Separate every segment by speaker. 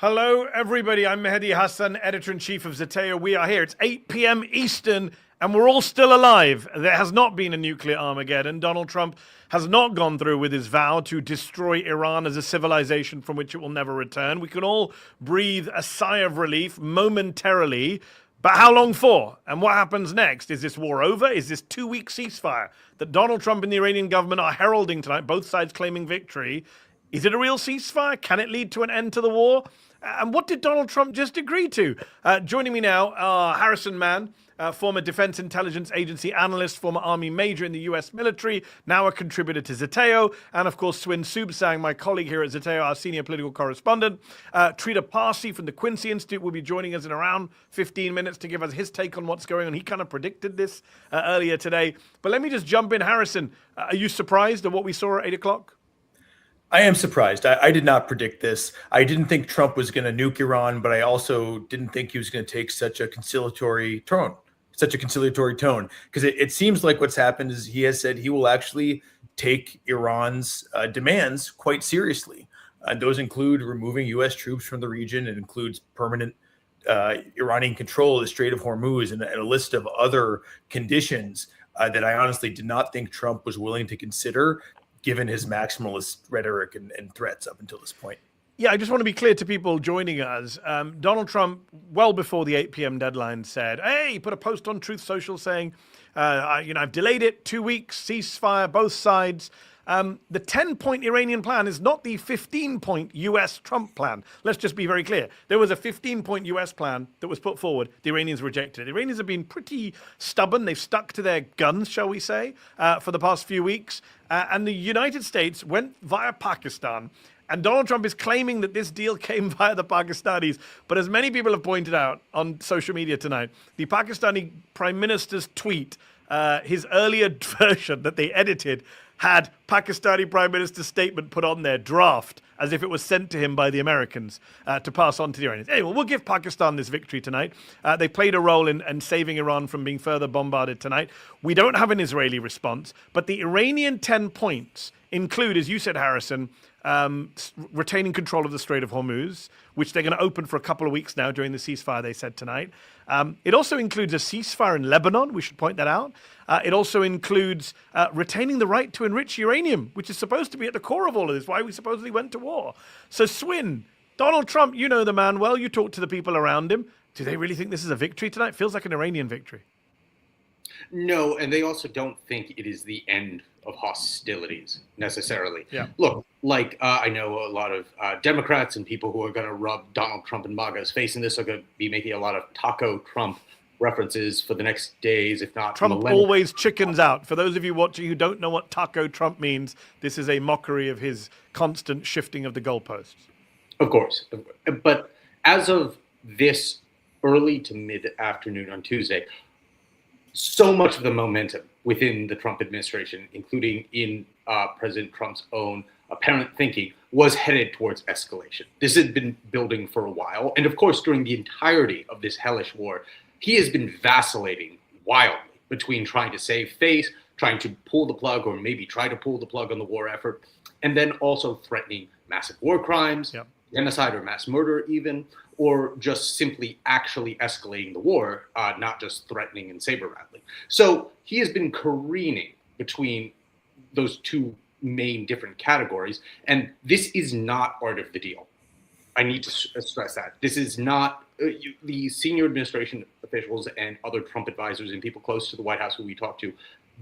Speaker 1: Hello, everybody. I'm Mehdi Hasan, editor-in-chief of Zeteo. We are here. It's 8 p.m. Eastern, and we're all still alive. There has not been a nuclear Armageddon. Donald Trump has not gone through with his vow to destroy Iran as a civilization from which it will never return. We can all breathe a sigh of relief momentarily. But how long for? And what happens next? Is this war over? Is this 2-week ceasefire that Donald Trump and the Iranian government are heralding tonight, both sides claiming victory? Is it a real ceasefire? Can it lead to an end to the war? And what did Donald Trump just agree to? Joining me now are Harrison Mann, former Defense Intelligence Agency analyst, former Army major in the U.S. military, now a contributor to Zeteo, and of course Swin Subisang, my colleague here at Zeteo, our senior political correspondent. Trita Parsi from the Quincy Institute will be joining us in around 15 minutes to give us his take on what's going on. He kind of predicted this earlier today. But let me just jump in. Harrison, are you surprised at what we saw at 8 o'clock?
Speaker 2: I am surprised. I did not predict this. I didn't think Trump was going to nuke Iran, but I also didn't think he was going to take such a conciliatory tone, because it seems like what's happened is he has said he will actually take Iran's demands quite seriously. Those include removing U.S. troops from the region. It includes permanent Iranian control of the Strait of Hormuz and a list of other conditions that I honestly did not think Trump was willing to consider, given his maximalist rhetoric and threats up until this point.
Speaker 1: Yeah, I just want to be clear to people joining us. Donald Trump, well before the 8 p.m. deadline, said, hey, he put a post on Truth Social saying, I've delayed it 2 weeks, ceasefire, both sides. The 10-point Iranian plan is not the 15-point U.S. Trump plan. Let's just be very clear. There was a 15-point U.S. plan that was put forward. The Iranians rejected it. The Iranians have been pretty stubborn. They've stuck to their guns, shall we say, for the past few weeks. And the United States went via Pakistan. And Donald Trump is claiming that this deal came via the Pakistanis. But as many people have pointed out on social media tonight, the Pakistani Prime Minister's tweet, his earlier version that they edited, had Pakistani Prime Minister's statement put on their draft as if it was sent to him by the Americans to pass on to the Iranians. Anyway, we'll give Pakistan this victory tonight. They played a role in saving Iran from being further bombarded tonight. We don't have an Israeli response, but the Iranian 10 points include, as you said, Harrison, retaining control of the Strait of Hormuz, which they're going to open for a couple of weeks now during the ceasefire, they said tonight. It also includes a ceasefire in Lebanon. We should point that out. It also includes retaining the right to enrich uranium, which is supposed to be at the core of all of this, why we supposedly went to war. So, Swin, Donald Trump, you know the man well. You talk to the people around him. Do they really think this is a victory tonight? Feels like an Iranian victory.
Speaker 3: No, and they also don't think it is the end of hostilities necessarily.
Speaker 1: Yeah.
Speaker 3: Look, I know a lot of Democrats and people who are going to rub Donald Trump and MAGA's face in this are going to be making a lot of Taco Trump references for the next days, if not
Speaker 1: Trump
Speaker 3: millennia.
Speaker 1: always chickens out. For those of you watching who don't know what Taco Trump means, this is a mockery of his constant shifting of the goalposts.
Speaker 3: Of course. But as of this early to mid-afternoon on Tuesday, so much of the momentum within the Trump administration, including in President Trump's own apparent thinking, was headed towards escalation. This had been building for a while. And of course, during the entirety of this hellish war, he has been vacillating wildly between trying to save face, trying to pull the plug, or maybe try to pull the plug on the war effort, and then also threatening massive war crimes, genocide or mass murder even, or just simply actually escalating the war, not just threatening and saber-rattling. So he has been careening between those two main different categories, and this is not part of the deal. I need to stress that. This is not the senior administration officials and other Trump advisors and people close to the White House who we talk to,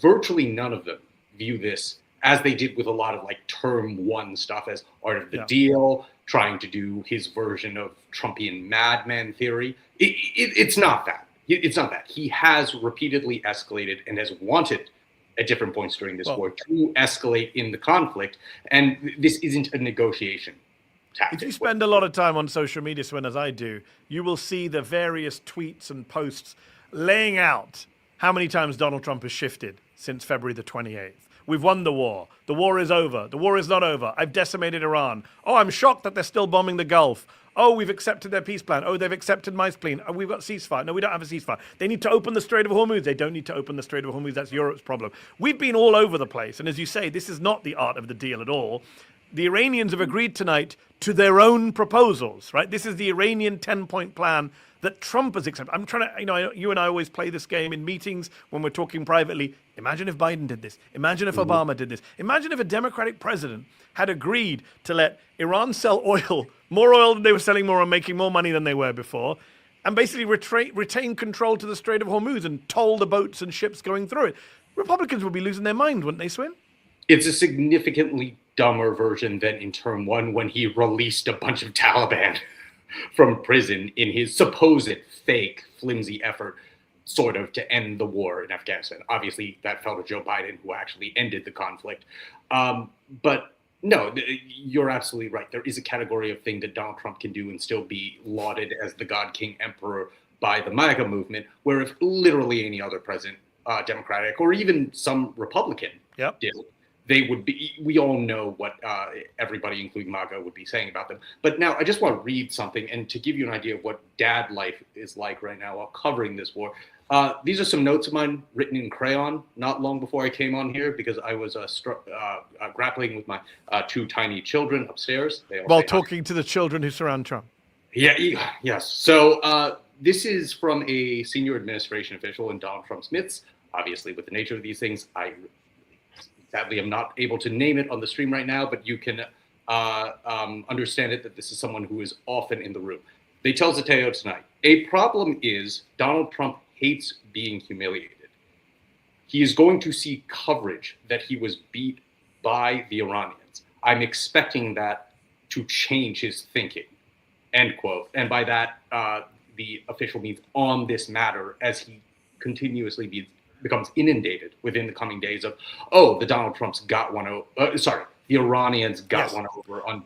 Speaker 3: virtually none of them view this as they did with a lot of term one stuff as part of the deal, trying to do his version of Trumpian madman theory. It's not that. It's not that. He has repeatedly escalated and has wanted at different points during this war to escalate in the conflict. And this isn't a negotiation tactic.
Speaker 1: If you spend a lot of time on social media, Swin, as I do, you will see the various tweets and posts laying out how many times Donald Trump has shifted since February the 28th. We've won the war. The war is over. The war is not over. I've decimated Iran. Oh, I'm shocked that they're still bombing the Gulf. Oh, we've accepted their peace plan. Oh, they've accepted my plan. Oh, we've got ceasefire. No, we don't have a ceasefire. They need to open the Strait of Hormuz. They don't need to open the Strait of Hormuz. That's Europe's problem. We've been all over the place. And as you say, this is not the art of the deal at all. the Iranians have agreed tonight to their own proposals, right? This is the Iranian 10-point plan that Trump has accepted. I'm trying to, you and I always play this game in meetings when we're talking privately. Imagine if Biden did this. Imagine if Obama did this. Imagine if a Democratic president had agreed to let Iran sell oil, more oil than they were selling more and making more money than they were before, and basically retain control to the Strait of Hormuz and toll the boats and ships going through it. Republicans would be losing their mind, wouldn't they, Swin?
Speaker 3: It's a significantly dumber version than in term one when he released a bunch of Taliban from prison in his supposed fake, flimsy effort sort of to end the war in Afghanistan. Obviously, that fell to Joe Biden, who actually ended the conflict. But no, you're absolutely right. There is a category of thing that Donald Trump can do and still be lauded as the God, King, Emperor by the MAGA movement, where if literally any other president, Democratic or even some Republican did, they would be, we all know what everybody, including MAGA, would be saying about them. But now I just want to read something and to give you an idea of what dad life is like right now while covering this war. These are some notes of mine written in crayon not long before I came on here because I was grappling with my two tiny children upstairs.
Speaker 1: While talking to the children who surround Trump.
Speaker 3: Yes. So this is from a senior administration official in Donald Trump's midst. Obviously, with the nature of these things, I sadly am not able to name it on the stream right now, but you can understand it that this is someone who is often in the room. They tell Zeteo tonight, a problem is Donald Trump hates being humiliated. He is going to see coverage that he was beat by the Iranians. I'm expecting that to change his thinking, end quote. And by that, the official means on this matter as he continuously becomes inundated within the coming days of, the Donald Trumps got one over, the Iranians got one over on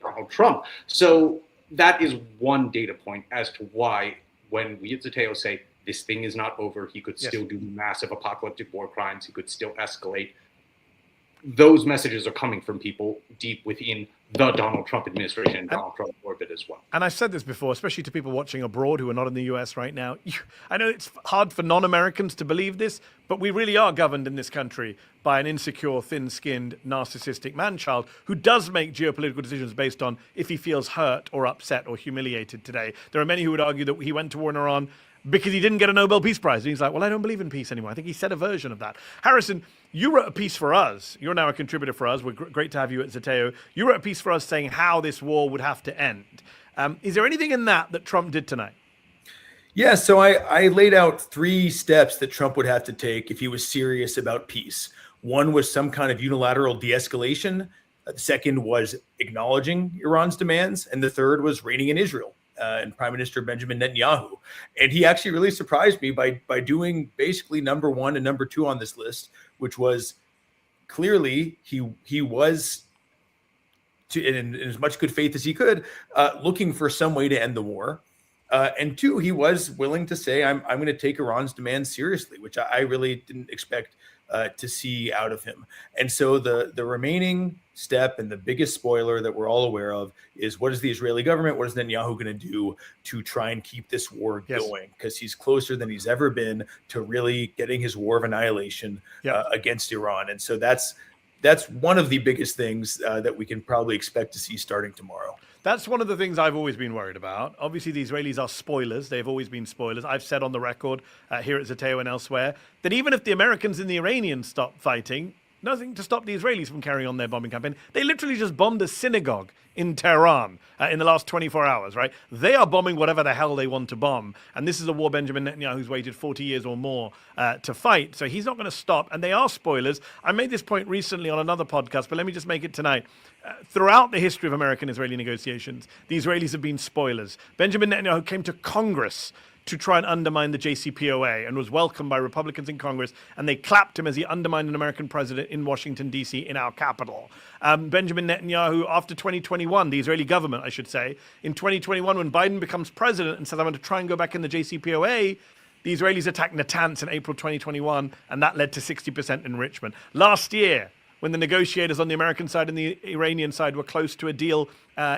Speaker 3: Donald Trump. So that is one data point as to why when we at Zeteo say this thing is not over, he could still do massive apocalyptic war crimes, he could still escalate. Those messages are coming from people deep within the Donald Trump administration and Donald Trump orbit as well.
Speaker 1: And I've said this before, especially to people watching abroad who are not in the US right now. I know it's hard for non-Americans to believe this, but we really are governed in this country by an insecure, thin-skinned, narcissistic man-child who does make geopolitical decisions based on if he feels hurt or upset or humiliated today. There are many who would argue that he went to war in Iran because he didn't get a Nobel Peace Prize. And he's like, well, I don't believe in peace anymore. I think he said a version of that. Harrison, you wrote a piece for us. You're now a contributor for us. We're great to have you at Zeteo. You wrote a piece for us saying how this war would have to end. Is there anything in that Trump did tonight?
Speaker 2: Yeah, so I laid out 3 steps that Trump would have to take if he was serious about peace. One was some kind of unilateral de-escalation. The second was acknowledging Iran's demands. And the third was reigning in Israel. And Prime Minister Benjamin Netanyahu. And he actually really surprised me by doing basically number 1 and number 2 on this list, which was clearly he was, in as much good faith as he could, looking for some way to end the war. And 2, he was willing to say, I'm going to take Iran's demands seriously, which I really didn't expect to see out of him. And so the remaining step and the biggest spoiler that we're all aware of is what is the Israeli government, what is Netanyahu going to do to try and keep this war going? Because he's closer than he's ever been to really getting his war of annihilation against Iran. And so that's one of the biggest things that we can probably expect to see starting tomorrow.
Speaker 1: That's one of the things I've always been worried about. Obviously, the Israelis are spoilers. They've always been spoilers. I've said on the record here at Zeteo and elsewhere that even if the Americans and the Iranians stop fighting, nothing to stop the Israelis from carrying on their bombing campaign. They literally just bombed a synagogue in Tehran in the last 24 hours, right? They are bombing whatever the hell they want to bomb. And this is a war Benjamin Netanyahu's waited 40 years or more to fight. So he's not going to stop. And they are spoilers. I made this point recently on another podcast, but let me just make it tonight. Throughout the history of American-Israeli negotiations, the Israelis have been spoilers. Benjamin Netanyahu came to Congress to try and undermine the JCPOA and was welcomed by Republicans in Congress, and they clapped him as he undermined an American president in Washington, D.C., in our capital. Benjamin Netanyahu, after 2021, the Israeli government, I should say, in 2021, when Biden becomes president and says, I'm going to try and go back in the JCPOA, the Israelis attacked Natanz in April 2021, and that led to 60% enrichment. Last year, when the negotiators on the American side and the Iranian side were close to a deal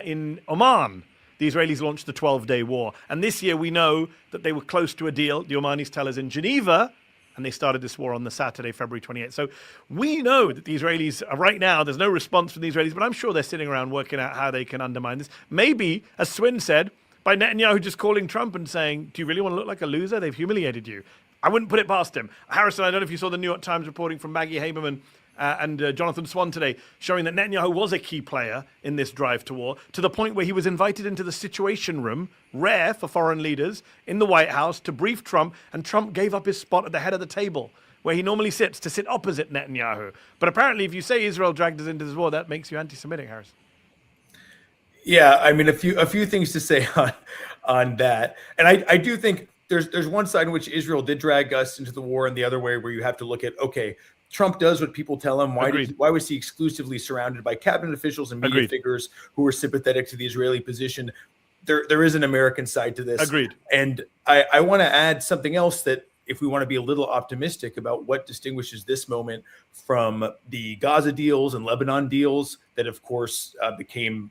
Speaker 1: in Oman, the Israelis launched the 12-day war. And this year we know that they were close to a deal, the Omanis tell us, in Geneva, and they started this war on the Saturday, February 28th. So we know that the Israelis are right now, there's no response from the Israelis, but I'm sure they're sitting around working out how they can undermine this. Maybe, as Swin said, by Netanyahu just calling Trump and saying, do you really want to look like a loser? They've humiliated you. I wouldn't put it past him. Harrison, I don't know if you saw the New York Times reporting from Maggie Haberman and Jonathan Swan today, showing that Netanyahu was a key player in this drive to war, to the point where he was invited into the Situation Room, rare for foreign leaders, in the White House to brief Trump, and Trump gave up his spot at the head of the table, where he normally sits, to sit opposite Netanyahu. But apparently, if you say Israel dragged us into this war, that makes you anti-Semitic, Harrison.
Speaker 2: Yeah, I mean, a few things to say on that, and I do think there's one side in which Israel did drag us into the war, and the other way where you have to look at, okay, Trump does what people tell him. Why was he exclusively surrounded by cabinet officials and media figures who were sympathetic to the Israeli position? There is an American side to this.
Speaker 1: Agreed.
Speaker 2: And I want to add something else, that if we want to be a little optimistic about what distinguishes this moment from the Gaza deals and Lebanon deals that, of course, became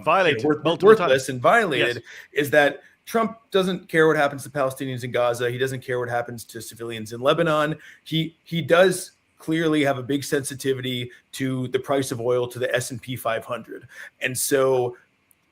Speaker 1: violated,
Speaker 2: worthless and violated, is that Trump doesn't care what happens to Palestinians in Gaza. He doesn't care what happens to civilians in Lebanon. He does clearly have a big sensitivity to the price of oil, to the S&P 500. And so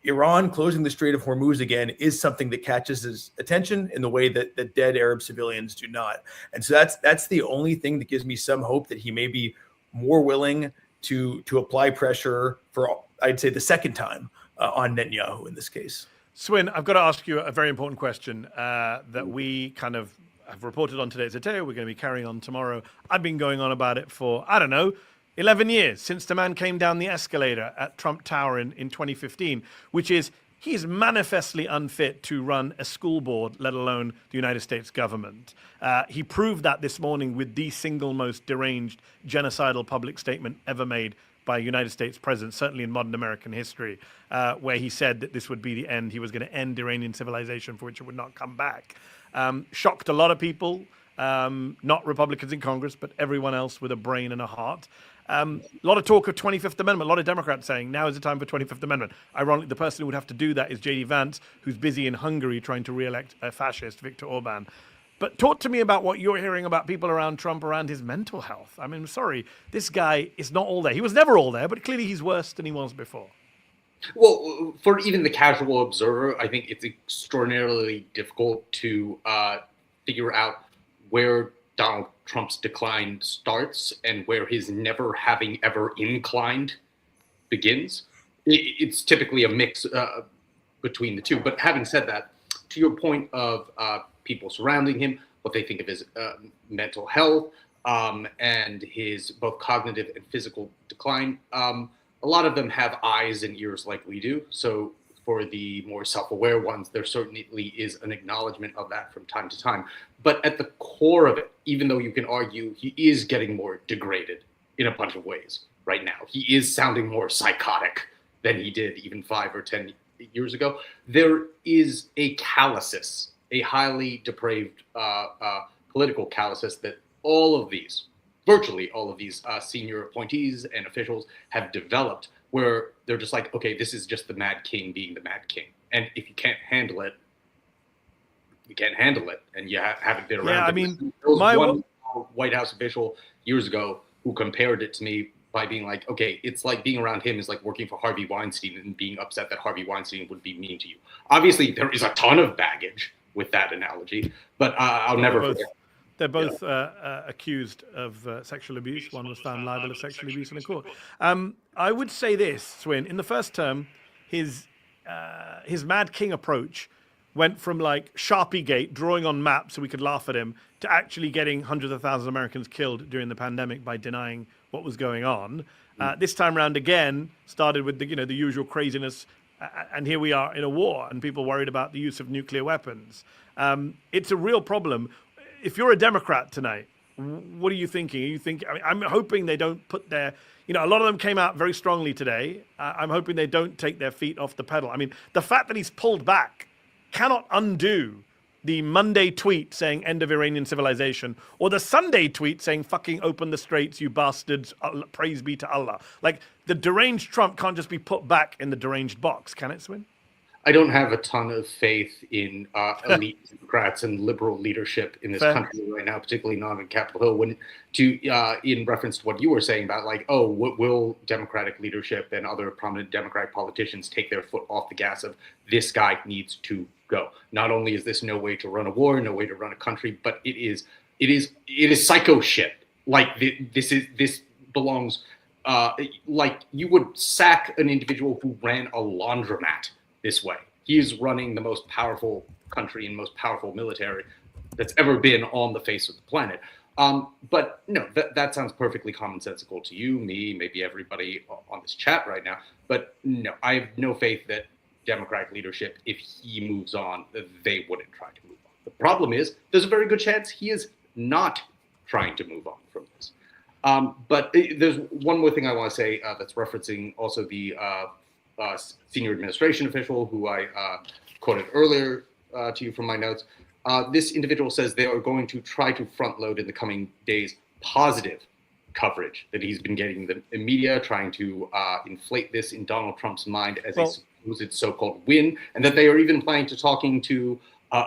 Speaker 2: Iran closing the Strait of Hormuz again is something that catches his attention in the way that dead Arab civilians do not. And so that's the only thing that gives me some hope that he may be more willing to apply pressure for, I'd say, the second time on Netanyahu in this case.
Speaker 1: Swin, I've got to ask you a very important question that we kind of have reported on today at Zeteo. We're going to be carrying on tomorrow. I've been going on about it for, 11 years, since the man came down the escalator at Trump Tower in 2015, which is he's manifestly unfit to run a school board, let alone the United States government. He proved that this morning with the single most deranged genocidal public statement ever made by a United States president, certainly in modern American history, where he said that this would be the end. He was going to end Iranian civilization, for which it would not come back. Shocked a lot of people, not Republicans in Congress, but everyone else with a brain and a heart. A lot of talk of 25th Amendment, a lot of Democrats saying now is the time for 25th Amendment. Ironically, the person who would have to do that is J.D. Vance, who's busy in Hungary trying to re-elect a fascist, Viktor Orban. But talk to me about what you're hearing about people around Trump, around his mental health. I mean, sorry, this guy is not all there. He was never all there, but clearly he's worse than he was before.
Speaker 3: Well, for even the casual observer, I think it's extraordinarily difficult to figure out where Donald Trump's decline starts and where his never having ever inclined begins. It's typically a mix between the two. But having said that, to your point of people surrounding him, what they think of his mental health and his both cognitive and physical decline, a lot of them have eyes and ears like we do. So for the more self-aware ones, there certainly is an acknowledgement of that from time to time. But at the core of it, even though you can argue he is getting more degraded in a bunch of ways right now, he is sounding more psychotic than he did even 5 or 10 years ago, there is a callousness, a highly depraved political callousness that virtually all of these senior appointees and officials have developed, where they're just like, okay, this is just the Mad King being the Mad King. And if you can't handle it, you can't handle it. And you haven't been around.
Speaker 1: Yeah,
Speaker 3: it.
Speaker 1: I mean,
Speaker 3: there was one White House official years ago who compared it to me by being like, okay, it's like being around him is like working for Harvey Weinstein and being upset that Harvey Weinstein would be mean to you. Obviously, there is a ton of baggage with that analogy, but I'll never forget.
Speaker 1: They're both accused of sexual abuse. One was found liable of sexual abuse in a court. I would say this, Swin. In the first term, his Mad King approach went from like Sharpiegate, drawing on maps so we could laugh at him, to actually getting hundreds of thousands of Americans killed during the pandemic by denying what was going on. This time round again, started with the usual craziness, and here we are in a war, and people worried about the use of nuclear weapons. It's a real problem. If you're a Democrat tonight, what are you thinking? I'm hoping they don't put their, a lot of them came out very strongly today. I'm hoping they don't take their feet off the pedal. I mean, the fact that he's pulled back cannot undo the Monday tweet saying end of Iranian civilization, or the Sunday tweet saying fucking open the straits, you bastards, praise be to Allah. Like, the deranged Trump can't just be put back in the deranged box, can it, Swin?
Speaker 3: I don't have a ton of faith in elite Democrats and liberal leadership in this country right now, particularly not on Capitol Hill. When in reference to what you were saying about like, oh, will Democratic leadership and other prominent Democratic politicians take their foot off the gas of this guy needs to go? Not only is this no way to run a war, no way to run a country, but it is psycho shit. Like this belongs. Like you would sack an individual who ran a laundromat this way. He is running the most powerful country and most powerful military that's ever been on the face of the planet. But no, that sounds perfectly commonsensical to you, me, maybe everybody on this chat right now. But no, I have no faith that Democratic leadership, if he moves on, they wouldn't try to move on. The problem is there's a very good chance he is not trying to move on from this. But there's one more thing I want to say that's referencing also the senior administration official who I quoted earlier to you from my notes. This individual says they are going to try to front load in the coming days positive coverage that he's been getting in the media, trying to inflate this in Donald Trump's mind as a supposed so-called win, and that they are even planning to talking to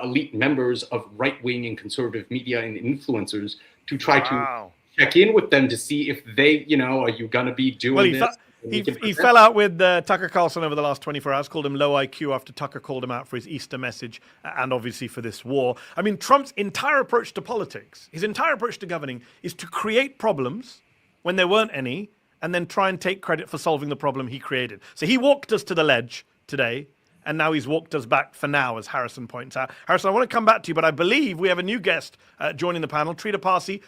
Speaker 3: elite members of right-wing and conservative media and influencers to try to check in with them to see if they, are you going to be doing this?
Speaker 1: He fell out with Tucker Carlson over the last 24 hours, called him low IQ after Tucker called him out for his Easter message and obviously for this war. I mean, Trump's entire approach to politics, his entire approach to governing is to create problems when there weren't any and then try and take credit for solving the problem he created. So he walked us to the ledge today, and now he's walked us back for now, as Harrison points out. Harrison, I want to come back to you, but I believe we have a new guest joining the panel, Trita Parsi,